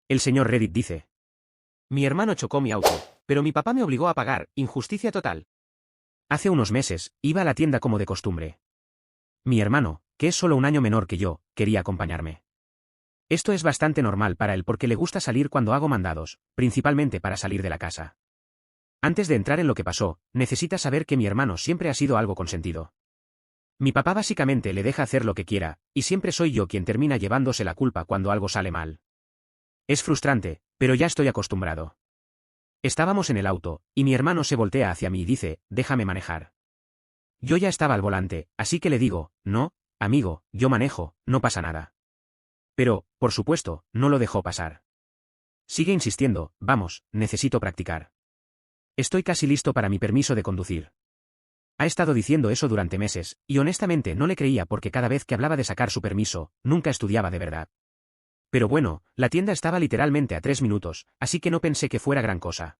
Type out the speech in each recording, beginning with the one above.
El señor Reddit dice: mi hermano chocó mi auto, pero mi papá me obligó a pagar, injusticia total. Hace unos meses, iba a la tienda como de costumbre. Mi hermano, que es solo un año menor que yo, quería acompañarme. Esto es bastante normal para él porque le gusta salir cuando hago mandados, principalmente para salir de la casa. Antes de entrar en lo que pasó, necesita saber que mi hermano siempre ha sido algo consentido. Mi papá básicamente le deja hacer lo que quiera, y siempre soy yo quien termina llevándose la culpa cuando algo sale mal. Es frustrante, pero ya estoy acostumbrado. Estábamos en el auto, y mi hermano se voltea hacia mí y dice: déjame manejar. Yo ya estaba al volante, así que le digo: no, amigo, yo manejo, no pasa nada. Pero, por supuesto, no lo dejó pasar. Sigue insistiendo: vamos, necesito practicar. Estoy casi listo para mi permiso de conducir. Ha estado diciendo eso durante meses, y honestamente no le creía porque cada vez que hablaba de sacar su permiso, nunca estudiaba de verdad. Pero bueno, la tienda estaba literalmente a 3 minutos, así que no pensé que fuera gran cosa.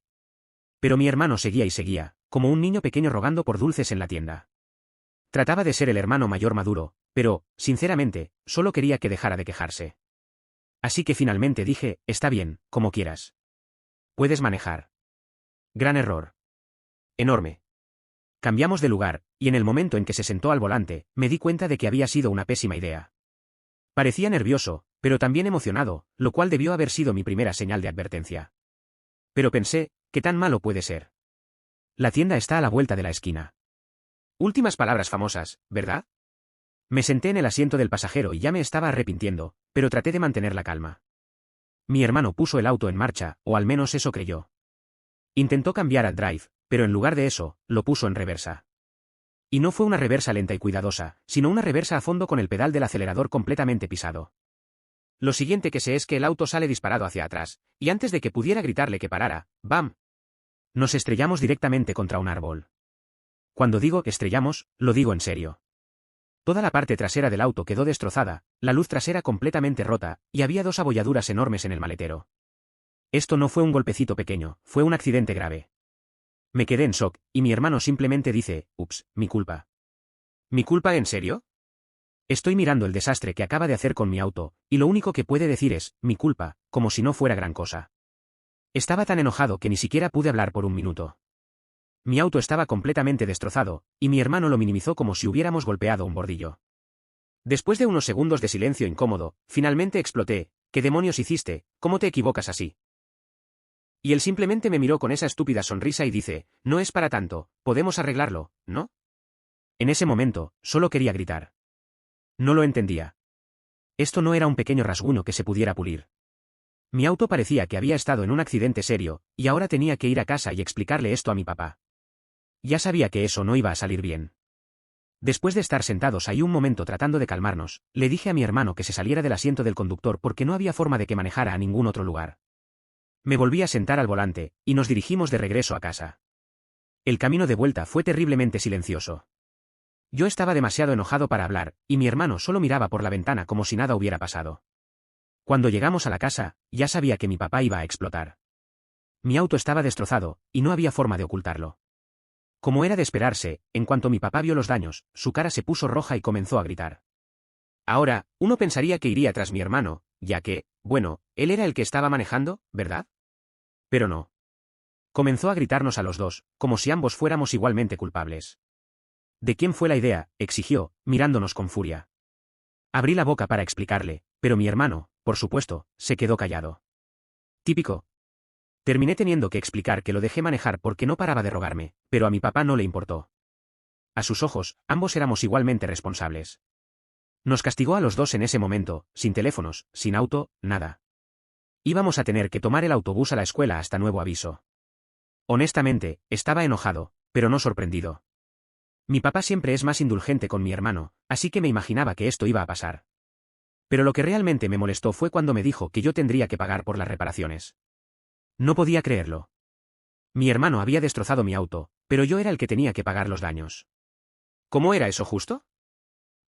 Pero mi hermano seguía y seguía, como un niño pequeño rogando por dulces en la tienda. Trataba de ser el hermano mayor maduro, pero, sinceramente, solo quería que dejara de quejarse. Así que finalmente dije: está bien, como quieras. Puedes manejar. Gran error. Enorme. Cambiamos de lugar, y en el momento en que se sentó al volante, me di cuenta de que había sido una pésima idea. Parecía nervioso, pero también emocionado, lo cual debió haber sido mi primera señal de advertencia. Pero pensé: ¿qué tan malo puede ser? La tienda está a la vuelta de la esquina. Últimas palabras famosas, ¿verdad? Me senté en el asiento del pasajero y ya me estaba arrepintiendo, pero traté de mantener la calma. Mi hermano puso el auto en marcha, o al menos eso creyó. Intentó cambiar a drive, pero en lugar de eso, lo puso en reversa. Y no fue una reversa lenta y cuidadosa, sino una reversa a fondo con el pedal del acelerador completamente pisado. Lo siguiente que sé es que el auto sale disparado hacia atrás, y antes de que pudiera gritarle que parara, ¡bam!, nos estrellamos directamente contra un árbol. Cuando digo estrellamos, lo digo en serio. Toda la parte trasera del auto quedó destrozada, la luz trasera completamente rota, y había 2 abolladuras enormes en el maletero. Esto no fue un golpecito pequeño, fue un accidente grave. Me quedé en shock, y mi hermano simplemente dice: ups, mi culpa. ¿Mi culpa en serio? Estoy mirando el desastre que acaba de hacer con mi auto, y lo único que puede decir es: mi culpa, como si no fuera gran cosa. Estaba tan enojado que ni siquiera pude hablar por un minuto. Mi auto estaba completamente destrozado, y mi hermano lo minimizó como si hubiéramos golpeado un bordillo. Después de unos segundos de silencio incómodo, finalmente exploté: ¿qué demonios hiciste? ¿Cómo te equivocas así? Y él simplemente me miró con esa estúpida sonrisa y dice: no es para tanto, podemos arreglarlo, ¿no? En ese momento, solo quería gritar. No lo entendía. Esto no era un pequeño rasguño que se pudiera pulir. Mi auto parecía que había estado en un accidente serio, y ahora tenía que ir a casa y explicarle esto a mi papá. Ya sabía que eso no iba a salir bien. Después de estar sentados ahí un momento tratando de calmarnos, le dije a mi hermano que se saliera del asiento del conductor porque no había forma de que manejara a ningún otro lugar. Me volví a sentar al volante, y nos dirigimos de regreso a casa. El camino de vuelta fue terriblemente silencioso. Yo estaba demasiado enojado para hablar, y mi hermano solo miraba por la ventana como si nada hubiera pasado. Cuando llegamos a la casa, ya sabía que mi papá iba a explotar. Mi auto estaba destrozado, y no había forma de ocultarlo. Como era de esperarse, en cuanto mi papá vio los daños, su cara se puso roja y comenzó a gritar. Ahora, uno pensaría que iría tras mi hermano, ya que, bueno, él era el que estaba manejando, ¿verdad? Pero no. Comenzó a gritarnos a los dos, como si ambos fuéramos igualmente culpables. ¿De quién fue la idea?, exigió, mirándonos con furia. Abrí la boca para explicarle, pero mi hermano, por supuesto, se quedó callado. Típico. Terminé teniendo que explicar que lo dejé manejar porque no paraba de rogarme, pero a mi papá no le importó. A sus ojos, ambos éramos igualmente responsables. Nos castigó a los dos en ese momento, sin teléfonos, sin auto, nada. Íbamos a tener que tomar el autobús a la escuela hasta nuevo aviso. Honestamente, estaba enojado, pero no sorprendido. Mi papá siempre es más indulgente con mi hermano, así que me imaginaba que esto iba a pasar. Pero lo que realmente me molestó fue cuando me dijo que yo tendría que pagar por las reparaciones. No podía creerlo. Mi hermano había destrozado mi auto, pero yo era el que tenía que pagar los daños. ¿Cómo era eso justo?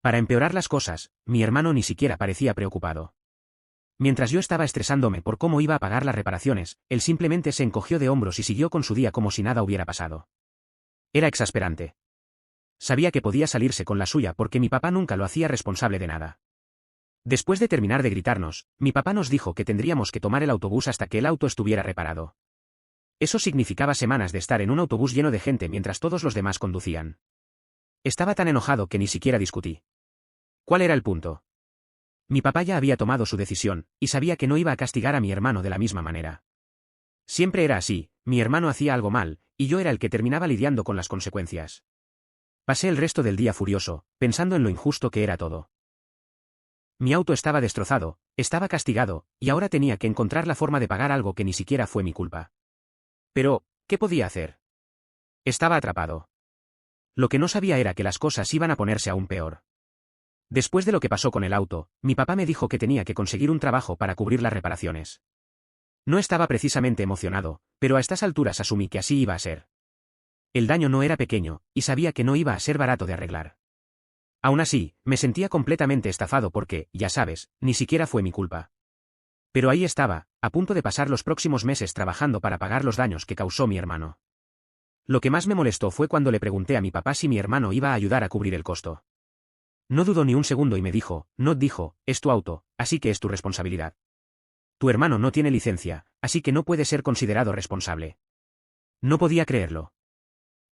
Para empeorar las cosas, mi hermano ni siquiera parecía preocupado. Mientras yo estaba estresándome por cómo iba a pagar las reparaciones, él simplemente se encogió de hombros y siguió con su día como si nada hubiera pasado. Era exasperante. Sabía que podía salirse con la suya porque mi papá nunca lo hacía responsable de nada. Después de terminar de gritarnos, mi papá nos dijo que tendríamos que tomar el autobús hasta que el auto estuviera reparado. Eso significaba semanas de estar en un autobús lleno de gente mientras todos los demás conducían. Estaba tan enojado que ni siquiera discutí. ¿Cuál era el punto? Mi papá ya había tomado su decisión, y sabía que no iba a castigar a mi hermano de la misma manera. Siempre era así, mi hermano hacía algo mal, y yo era el que terminaba lidiando con las consecuencias. Pasé el resto del día furioso, pensando en lo injusto que era todo. Mi auto estaba destrozado, estaba castigado, y ahora tenía que encontrar la forma de pagar algo que ni siquiera fue mi culpa. Pero, ¿qué podía hacer? Estaba atrapado. Lo que no sabía era que las cosas iban a ponerse aún peor. Después de lo que pasó con el auto, mi papá me dijo que tenía que conseguir un trabajo para cubrir las reparaciones. No estaba precisamente emocionado, pero a estas alturas asumí que así iba a ser. El daño no era pequeño, y sabía que no iba a ser barato de arreglar. Aún así, me sentía completamente estafado porque, ya sabes, ni siquiera fue mi culpa. Pero ahí estaba, a punto de pasar los próximos meses trabajando para pagar los daños que causó mi hermano. Lo que más me molestó fue cuando le pregunté a mi papá si mi hermano iba a ayudar a cubrir el costo. No dudó ni un segundo y me dijo, no, dijo, es tu auto, así que es tu responsabilidad. Tu hermano no tiene licencia, así que no puede ser considerado responsable. No podía creerlo.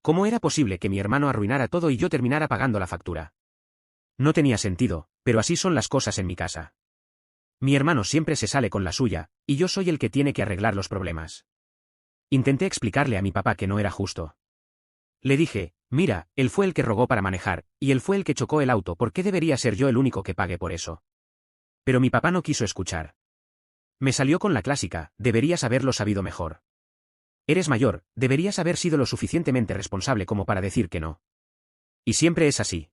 ¿Cómo era posible que mi hermano arruinara todo y yo terminara pagando la factura? No tenía sentido, pero así son las cosas en mi casa. Mi hermano siempre se sale con la suya, y yo soy el que tiene que arreglar los problemas. Intenté explicarle a mi papá que no era justo. Le dije, mira, él fue el que rogó para manejar, y él fue el que chocó el auto, ¿por qué debería ser yo el único que pague por eso? Pero mi papá no quiso escuchar. Me salió con la clásica, deberías haberlo sabido mejor. Eres mayor, deberías haber sido lo suficientemente responsable como para decir que no. Y siempre es así.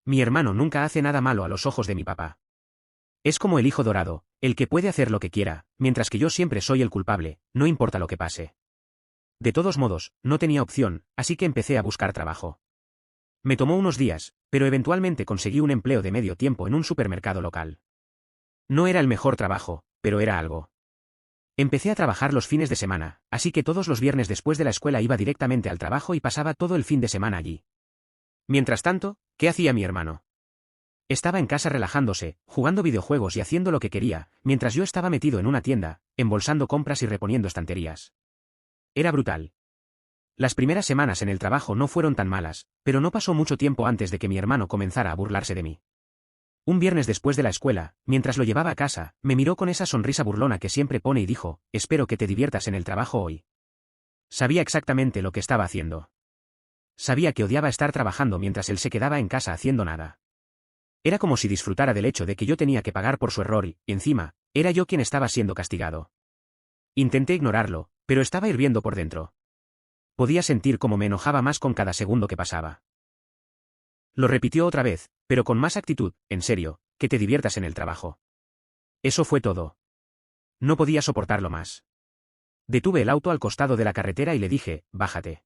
Mi hermano nunca hace nada malo a los ojos de mi papá. Es como el hijo dorado, el que puede hacer lo que quiera, mientras que yo siempre soy el culpable, no importa lo que pase. De todos modos, no tenía opción, así que empecé a buscar trabajo. Me tomó unos días, pero eventualmente conseguí un empleo de medio tiempo en un supermercado local. No era el mejor trabajo, pero era algo. Empecé a trabajar los fines de semana, así que todos los viernes después de la escuela iba directamente al trabajo y pasaba todo el fin de semana allí. Mientras tanto, ¿qué hacía mi hermano? Estaba en casa relajándose, jugando videojuegos y haciendo lo que quería, mientras yo estaba metido en una tienda, embolsando compras y reponiendo estanterías. Era brutal. Las primeras semanas en el trabajo no fueron tan malas, pero no pasó mucho tiempo antes de que mi hermano comenzara a burlarse de mí. Un viernes después de la escuela, mientras lo llevaba a casa, me miró con esa sonrisa burlona que siempre pone y dijo, espero que te diviertas en el trabajo hoy. Sabía exactamente lo que estaba haciendo. Sabía que odiaba estar trabajando mientras él se quedaba en casa haciendo nada. Era como si disfrutara del hecho de que yo tenía que pagar por su error y, encima, era yo quien estaba siendo castigado. Intenté ignorarlo, pero estaba hirviendo por dentro. Podía sentir cómo me enojaba más con cada segundo que pasaba. Lo repitió otra vez, pero con más actitud, en serio, que te diviertas en el trabajo. Eso fue todo. No podía soportarlo más. Detuve el auto al costado de la carretera y le dije, bájate.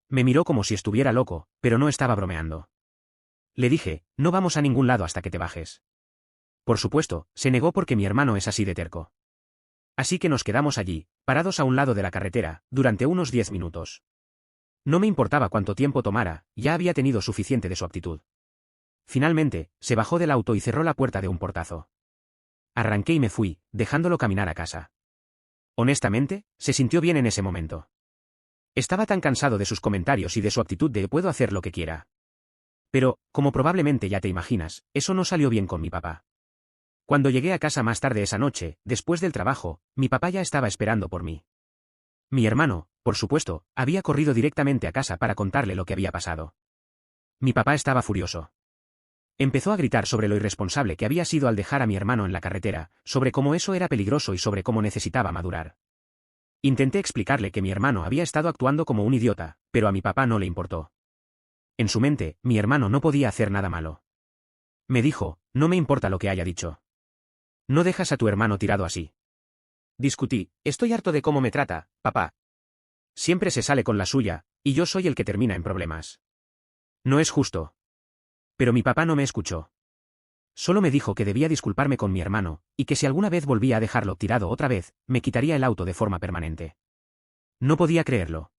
Me miró como si estuviera loco, pero no estaba bromeando. Le dije, no vamos a ningún lado hasta que te bajes. Por supuesto, se negó porque mi hermano es así de terco. Así que nos quedamos allí, parados a un lado de la carretera, durante unos 10 minutos. No me importaba cuánto tiempo tomara, ya había tenido suficiente de su actitud. Finalmente, se bajó del auto y cerró la puerta de un portazo. Arranqué y me fui, dejándolo caminar a casa. Honestamente, se sintió bien en ese momento. Estaba tan cansado de sus comentarios y de su actitud de puedo hacer lo que quiera. Pero, como probablemente ya te imaginas, eso no salió bien con mi papá. Cuando llegué a casa más tarde esa noche, después del trabajo, mi papá ya estaba esperando por mí. Mi hermano, por supuesto, había corrido directamente a casa para contarle lo que había pasado. Mi papá estaba furioso. Empezó a gritar sobre lo irresponsable que había sido al dejar a mi hermano en la carretera, sobre cómo eso era peligroso y sobre cómo necesitaba madurar. Intenté explicarle que mi hermano había estado actuando como un idiota, pero a mi papá no le importó. En su mente, mi hermano no podía hacer nada malo. Me dijo, no me importa lo que haya dicho. No dejas a tu hermano tirado así. Discutí, estoy harto de cómo me trata, papá. Siempre se sale con la suya, y yo soy el que termina en problemas. No es justo. Pero mi papá no me escuchó. Solo me dijo que debía disculparme con mi hermano, y que si alguna vez volvía a dejarlo tirado otra vez, me quitaría el auto de forma permanente. No podía creerlo.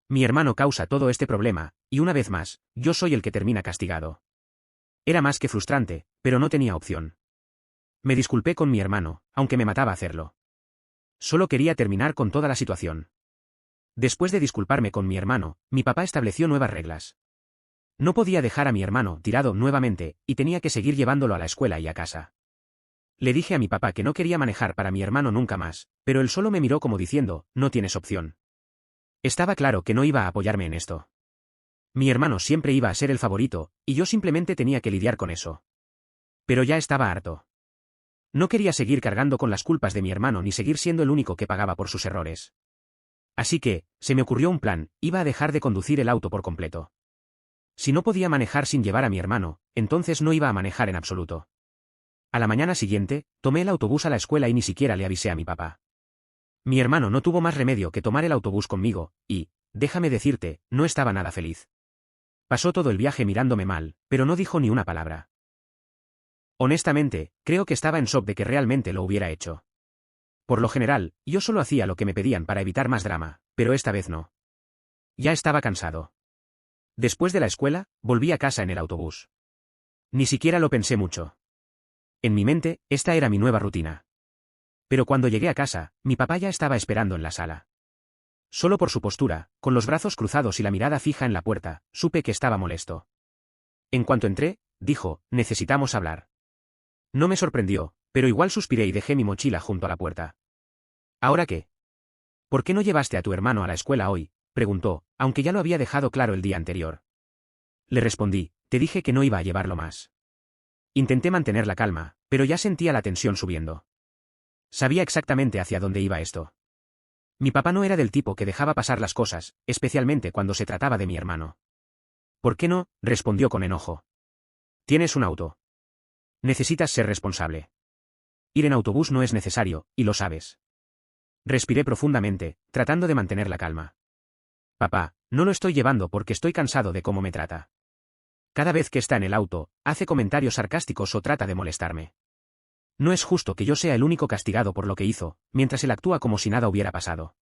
Mi hermano causa todo este problema, y una vez más, yo soy el que termina castigado. Era más que frustrante, pero no tenía opción. Me disculpé con mi hermano, aunque me mataba hacerlo. Solo quería terminar con toda la situación. Después de disculparme con mi hermano, mi papá estableció nuevas reglas. No podía dejar a mi hermano tirado nuevamente, y tenía que seguir llevándolo a la escuela y a casa. Le dije a mi papá que no quería manejar para mi hermano nunca más, pero él solo me miró como diciendo, no tienes opción. Estaba claro que no iba a apoyarme en esto. Mi hermano siempre iba a ser el favorito, y yo simplemente tenía que lidiar con eso. Pero ya estaba harto. No quería seguir cargando con las culpas de mi hermano ni seguir siendo el único que pagaba por sus errores. Así que, se me ocurrió un plan, iba a dejar de conducir el auto por completo. Si no podía manejar sin llevar a mi hermano, entonces no iba a manejar en absoluto. A la mañana siguiente, tomé el autobús a la escuela y ni siquiera le avisé a mi papá. Mi hermano no tuvo más remedio que tomar el autobús conmigo, y, déjame decirte, no estaba nada feliz. Pasó todo el viaje mirándome mal, pero no dijo ni una palabra. Honestamente, creo que estaba en shock de que realmente lo hubiera hecho. Por lo general, yo solo hacía lo que me pedían para evitar más drama, pero esta vez no. Ya estaba cansado. Después de la escuela, volví a casa en el autobús. Ni siquiera lo pensé mucho. En mi mente, esta era mi nueva rutina. Pero cuando llegué a casa, mi papá ya estaba esperando en la sala. Solo por su postura, con los brazos cruzados y la mirada fija en la puerta, supe que estaba molesto. En cuanto entré, dijo, necesitamos hablar. No me sorprendió, pero igual suspiré y dejé mi mochila junto a la puerta. ¿Ahora qué? ¿Por qué no llevaste a tu hermano a la escuela hoy?, preguntó, aunque ya lo había dejado claro el día anterior. Le respondí, te dije que no iba a llevarlo más. Intenté mantener la calma, pero ya sentía la tensión subiendo. Sabía exactamente hacia dónde iba esto. Mi papá no era del tipo que dejaba pasar las cosas, especialmente cuando se trataba de mi hermano. ¿Por qué no?, respondió con enojo. Tienes un auto. Necesitas ser responsable. Ir en autobús no es necesario, y lo sabes. Respiré profundamente, tratando de mantener la calma. Papá, no lo estoy llevando porque estoy cansado de cómo me trata. Cada vez que está en el auto, hace comentarios sarcásticos o trata de molestarme. No es justo que yo sea el único castigado por lo que hizo, mientras él actúa como si nada hubiera pasado.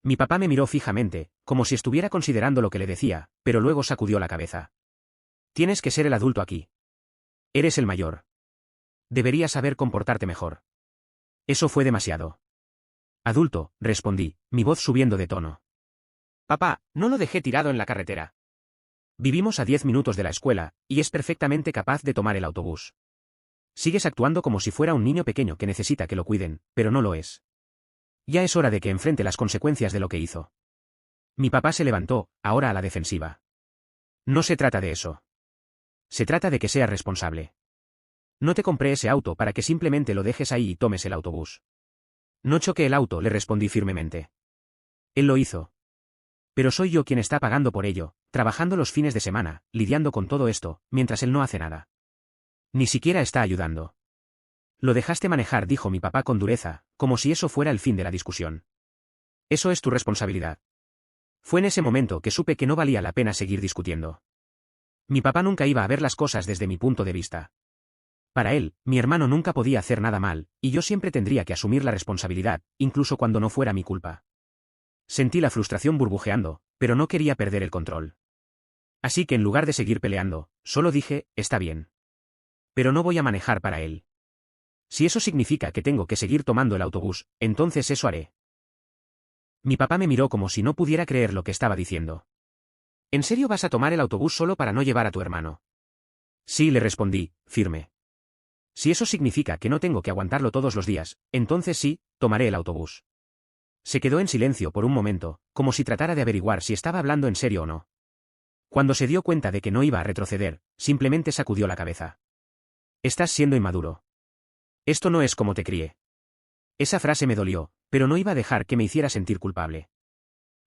Mi papá me miró fijamente, como si estuviera considerando lo que le decía, pero luego sacudió la cabeza. Tienes que ser el adulto aquí. Eres el mayor. Deberías saber comportarte mejor. Eso fue demasiado. Adulto, respondí, mi voz subiendo de tono. Papá, no lo dejé tirado en la carretera. Vivimos a 10 minutos de la escuela, y es perfectamente capaz de tomar el autobús. Sigues actuando como si fuera un niño pequeño que necesita que lo cuiden, pero no lo es. Ya es hora de que enfrente las consecuencias de lo que hizo. Mi papá se levantó, ahora a la defensiva. No se trata de eso. Se trata de que seas responsable. No te compré ese auto para que simplemente lo dejes ahí y tomes el autobús. No choqué el auto, le respondí firmemente. Él lo hizo. Pero soy yo quien está pagando por ello, trabajando los fines de semana, lidiando con todo esto, mientras él no hace nada. Ni siquiera está ayudando. Lo dejaste manejar, dijo mi papá con dureza, como si eso fuera el fin de la discusión. Eso es tu responsabilidad. Fue en ese momento que supe que no valía la pena seguir discutiendo. Mi papá nunca iba a ver las cosas desde mi punto de vista. Para él, mi hermano nunca podía hacer nada mal, y yo siempre tendría que asumir la responsabilidad, incluso cuando no fuera mi culpa. Sentí la frustración burbujeando, pero no quería perder el control. Así que en lugar de seguir peleando, solo dije, está bien. Pero no voy a manejar para él. Si eso significa que tengo que seguir tomando el autobús, entonces eso haré. Mi papá me miró como si no pudiera creer lo que estaba diciendo. ¿En serio vas a tomar el autobús solo para no llevar a tu hermano? Sí, le respondí, firme. Si eso significa que no tengo que aguantarlo todos los días, entonces sí, tomaré el autobús. Se quedó en silencio por un momento, como si tratara de averiguar si estaba hablando en serio o no. Cuando se dio cuenta de que no iba a retroceder, simplemente sacudió la cabeza. Estás siendo inmaduro. Esto no es como te crié. Esa frase me dolió, pero no iba a dejar que me hiciera sentir culpable.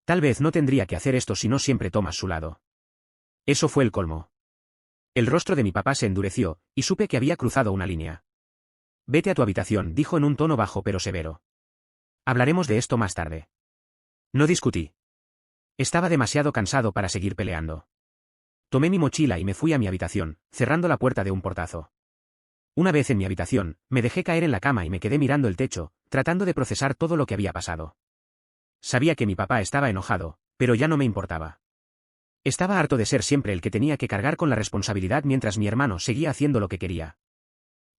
Tal vez no tendría que hacer esto si no siempre tomas su lado. Eso fue el colmo. El rostro de mi papá se endureció, y supe que había cruzado una línea. Vete a tu habitación, dijo en un tono bajo pero severo. Hablaremos de esto más tarde. No discutí. Estaba demasiado cansado para seguir peleando. Tomé mi mochila y me fui a mi habitación, cerrando la puerta de un portazo. Una vez en mi habitación, me dejé caer en la cama y me quedé mirando el techo, tratando de procesar todo lo que había pasado. Sabía que mi papá estaba enojado, pero ya no me importaba. Estaba harto de ser siempre el que tenía que cargar con la responsabilidad mientras mi hermano seguía haciendo lo que quería.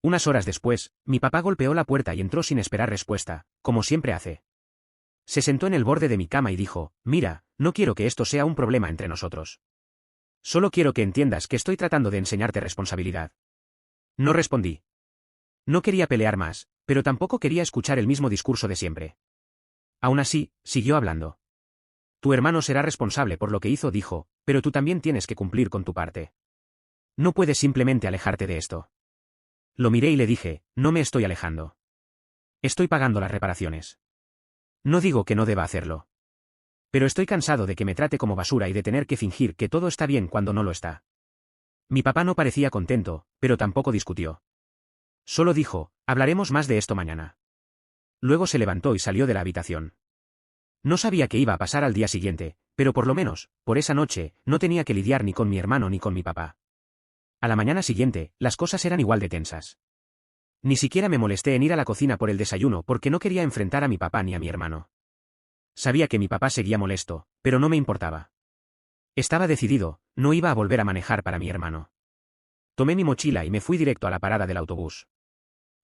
Unas horas después, mi papá golpeó la puerta y entró sin esperar respuesta, como siempre hace. Se sentó en el borde de mi cama y dijo, mira, no quiero que esto sea un problema entre nosotros. Solo quiero que entiendas que estoy tratando de enseñarte responsabilidad. No respondí. No quería pelear más, pero tampoco quería escuchar el mismo discurso de siempre. Aún así, siguió hablando. Tu hermano será responsable por lo que hizo, dijo, pero tú también tienes que cumplir con tu parte. No puedes simplemente alejarte de esto. Lo miré y le dije, no me estoy alejando. Estoy pagando las reparaciones. No digo que no deba hacerlo. Pero estoy cansado de que me trate como basura y de tener que fingir que todo está bien cuando no lo está. Mi papá no parecía contento, pero tampoco discutió. Solo dijo, hablaremos más de esto mañana. Luego se levantó y salió de la habitación. No sabía qué iba a pasar al día siguiente, pero por lo menos, por esa noche, no tenía que lidiar ni con mi hermano ni con mi papá. A la mañana siguiente, las cosas eran igual de tensas. Ni siquiera me molesté en ir a la cocina por el desayuno porque no quería enfrentar a mi papá ni a mi hermano. Sabía que mi papá seguía molesto, pero no me importaba. Estaba decidido, no iba a volver a manejar para mi hermano. Tomé mi mochila y me fui directo a la parada del autobús.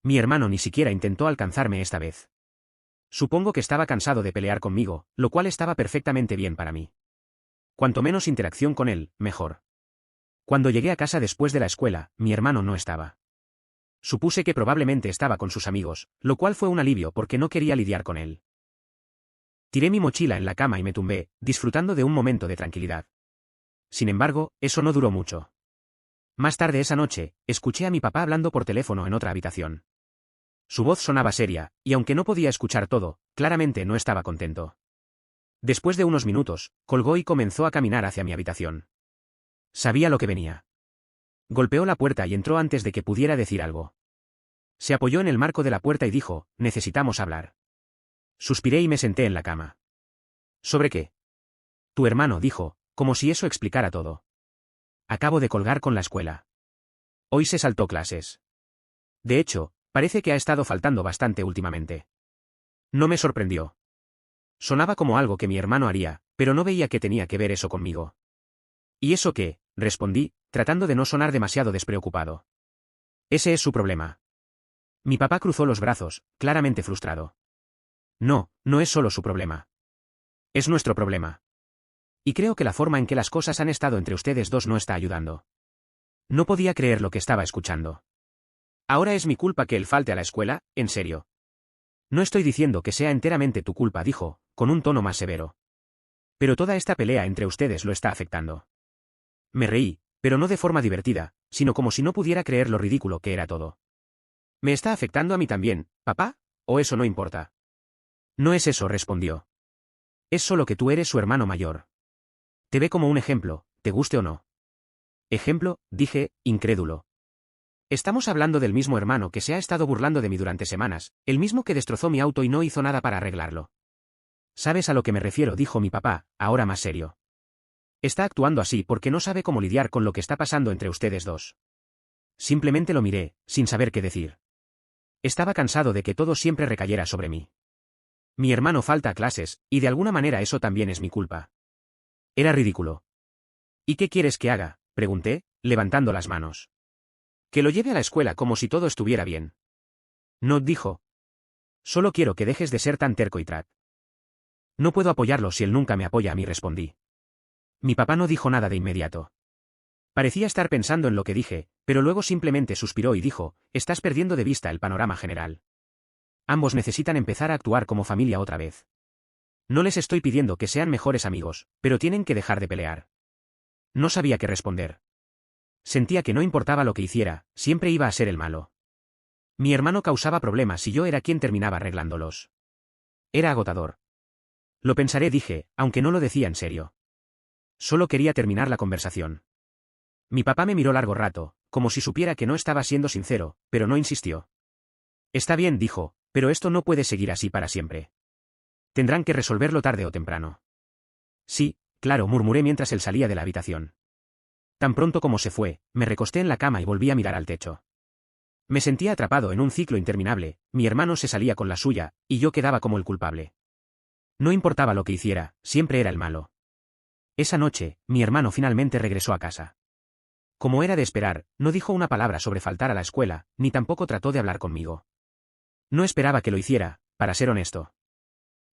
Mi hermano ni siquiera intentó alcanzarme esta vez. Supongo que estaba cansado de pelear conmigo, lo cual estaba perfectamente bien para mí. Cuanto menos interacción con él, mejor. Cuando llegué a casa después de la escuela, mi hermano no estaba. Supuse que probablemente estaba con sus amigos, lo cual fue un alivio porque no quería lidiar con él. Tiré mi mochila en la cama y me tumbé, disfrutando de un momento de tranquilidad. Sin embargo, eso no duró mucho. Más tarde esa noche, escuché a mi papá hablando por teléfono en otra habitación. Su voz sonaba seria, y aunque no podía escuchar todo, claramente no estaba contento. Después de unos minutos, colgó y comenzó a caminar hacia mi habitación. Sabía lo que venía. Golpeó la puerta y entró antes de que pudiera decir algo. Se apoyó en el marco de la puerta y dijo, necesitamos hablar. Suspiré y me senté en la cama. ¿Sobre qué? Tu hermano, dijo, como si eso explicara todo. Acabo de colgar con la escuela. Hoy se saltó clases. De hecho, parece que ha estado faltando bastante últimamente. No me sorprendió. Sonaba como algo que mi hermano haría, pero no veía que tenía que ver eso conmigo. ¿Y eso qué? Respondí, tratando de no sonar demasiado despreocupado. Ese es su problema. Mi papá cruzó los brazos, claramente frustrado. No, no es solo su problema. Es nuestro problema. Y creo que la forma en que las cosas han estado entre ustedes dos no está ayudando. No podía creer lo que estaba escuchando. Ahora es mi culpa que él falte a la escuela, en serio. No estoy diciendo que sea enteramente tu culpa, dijo, con un tono más severo. Pero toda esta pelea entre ustedes lo está afectando. Me reí, pero no de forma divertida, sino como si no pudiera creer lo ridículo que era todo. ¿Me está afectando a mí también, papá? ¿O eso no importa? No es eso, respondió. Es solo que tú eres su hermano mayor. Te ve como un ejemplo, te guste o no. Ejemplo, dije, incrédulo. Estamos hablando del mismo hermano que se ha estado burlando de mí durante semanas, el mismo que destrozó mi auto y no hizo nada para arreglarlo. ¿Sabes a lo que me refiero?, dijo mi papá, ahora más serio. Está actuando así porque no sabe cómo lidiar con lo que está pasando entre ustedes dos. Simplemente lo miré, sin saber qué decir. Estaba cansado de que todo siempre recayera sobre mí. Mi hermano falta a clases, y de alguna manera eso también es mi culpa. Era ridículo. ¿Y qué quieres que haga?, pregunté, levantando las manos. Que lo lleve a la escuela como si todo estuviera bien. No, dijo. Solo quiero que dejes de ser tan terco y trat. No puedo apoyarlo si él nunca me apoya a mí, respondí. Mi papá no dijo nada de inmediato. Parecía estar pensando en lo que dije, pero luego simplemente suspiró y dijo, estás perdiendo de vista el panorama general. Ambos necesitan empezar a actuar como familia otra vez. No les estoy pidiendo que sean mejores amigos, pero tienen que dejar de pelear. No sabía qué responder. Sentía que no importaba lo que hiciera, siempre iba a ser el malo. Mi hermano causaba problemas y yo era quien terminaba arreglándolos. Era agotador. Lo pensaré, dije, aunque no lo decía en serio. Solo quería terminar la conversación. Mi papá me miró largo rato, como si supiera que no estaba siendo sincero, pero no insistió. Está bien, dijo, pero esto no puede seguir así para siempre. Tendrán que resolverlo tarde o temprano. Sí, claro, murmuré mientras él salía de la habitación. Tan pronto como se fue, me recosté en la cama y volví a mirar al techo. Me sentía atrapado en un ciclo interminable, mi hermano se salía con la suya, y yo quedaba como el culpable. No importaba lo que hiciera, siempre era el malo. Esa noche, mi hermano finalmente regresó a casa. Como era de esperar, no dijo una palabra sobre faltar a la escuela, ni tampoco trató de hablar conmigo. No esperaba que lo hiciera, para ser honesto.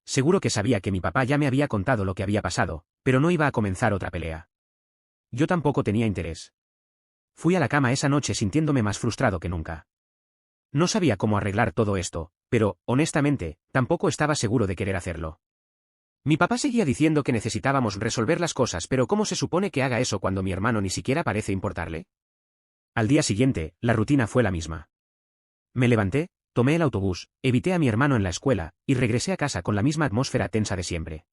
Seguro que sabía que mi papá ya me había contado lo que había pasado, pero no iba a comenzar otra pelea. Yo tampoco tenía interés. Fui a la cama esa noche sintiéndome más frustrado que nunca. No sabía cómo arreglar todo esto, pero, honestamente, tampoco estaba seguro de querer hacerlo. Mi papá seguía diciendo que necesitábamos resolver las cosas, pero ¿cómo se supone que haga eso cuando mi hermano ni siquiera parece importarle? Al día siguiente, la rutina fue la misma. Me levanté, tomé el autobús, evité a mi hermano en la escuela, y regresé a casa con la misma atmósfera tensa de siempre.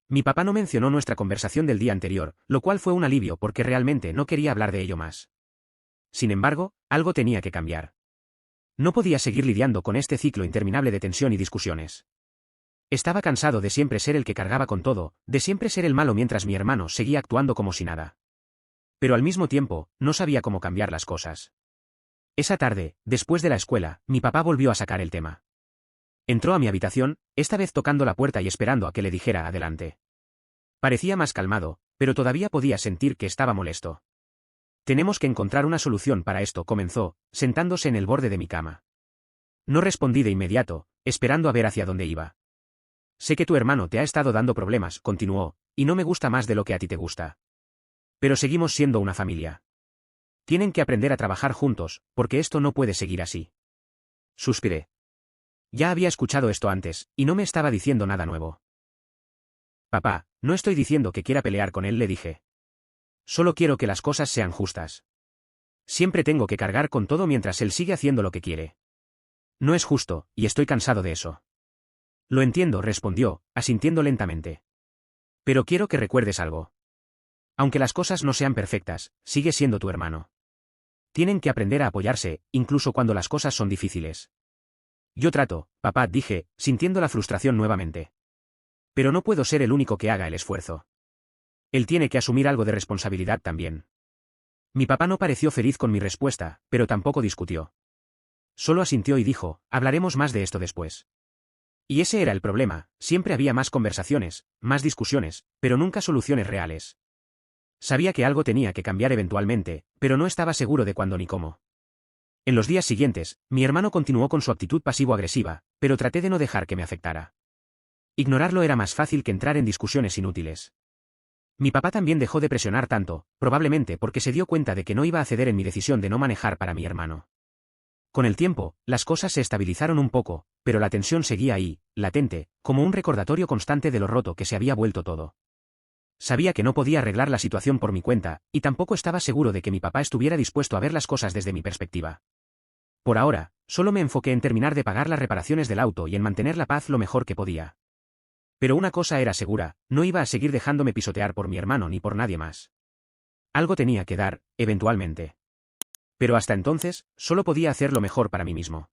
Mi papá no mencionó nuestra conversación del día anterior, lo cual fue un alivio porque realmente no quería hablar de ello más. Sin embargo, algo tenía que cambiar. No podía seguir lidiando con este ciclo interminable de tensión y discusiones. Estaba cansado de siempre ser el que cargaba con todo, de siempre ser el malo mientras mi hermano seguía actuando como si nada. Pero al mismo tiempo, no sabía cómo cambiar las cosas. Esa tarde, después de la escuela, mi papá volvió a sacar el tema. Entró a mi habitación, esta vez tocando la puerta y esperando a que le dijera adelante. Parecía más calmado, pero todavía podía sentir que estaba molesto. Tenemos que encontrar una solución para esto, comenzó, sentándose en el borde de mi cama. No respondí de inmediato, esperando a ver hacia dónde iba. Sé que tu hermano te ha estado dando problemas, continuó, y no me gusta más de lo que a ti te gusta. Pero seguimos siendo una familia. Tienen que aprender a trabajar juntos, porque esto no puede seguir así. Suspiré. Ya había escuchado esto antes, y no me estaba diciendo nada nuevo. Papá, no estoy diciendo que quiera pelear con él, le dije. Solo quiero que las cosas sean justas. Siempre tengo que cargar con todo mientras él sigue haciendo lo que quiere. No es justo, y estoy cansado de eso. Lo entiendo, respondió, asintiendo lentamente. Pero quiero que recuerdes algo. Aunque las cosas no sean perfectas, sigue siendo tu hermano. Tienen que aprender a apoyarse, incluso cuando las cosas son difíciles. Yo trato, papá, dije, sintiendo la frustración nuevamente. Pero no puedo ser el único que haga el esfuerzo. Él tiene que asumir algo de responsabilidad también. Mi papá no pareció feliz con mi respuesta, pero tampoco discutió. Solo asintió y dijo, hablaremos más de esto después. Y ese era el problema, siempre había más conversaciones, más discusiones, pero nunca soluciones reales. Sabía que algo tenía que cambiar eventualmente, pero no estaba seguro de cuándo ni cómo. En los días siguientes, mi hermano continuó con su actitud pasivo-agresiva, pero traté de no dejar que me afectara. Ignorarlo era más fácil que entrar en discusiones inútiles. Mi papá también dejó de presionar tanto, probablemente porque se dio cuenta de que no iba a ceder en mi decisión de no manejar para mi hermano. Con el tiempo, las cosas se estabilizaron un poco, pero la tensión seguía ahí, latente, como un recordatorio constante de lo roto que se había vuelto todo. Sabía que no podía arreglar la situación por mi cuenta, y tampoco estaba seguro de que mi papá estuviera dispuesto a ver las cosas desde mi perspectiva. Por ahora, solo me enfoqué en terminar de pagar las reparaciones del auto y en mantener la paz lo mejor que podía. Pero una cosa era segura, no iba a seguir dejándome pisotear por mi hermano ni por nadie más. Algo tenía que dar, eventualmente. Pero hasta entonces, solo podía hacer lo mejor para mí mismo.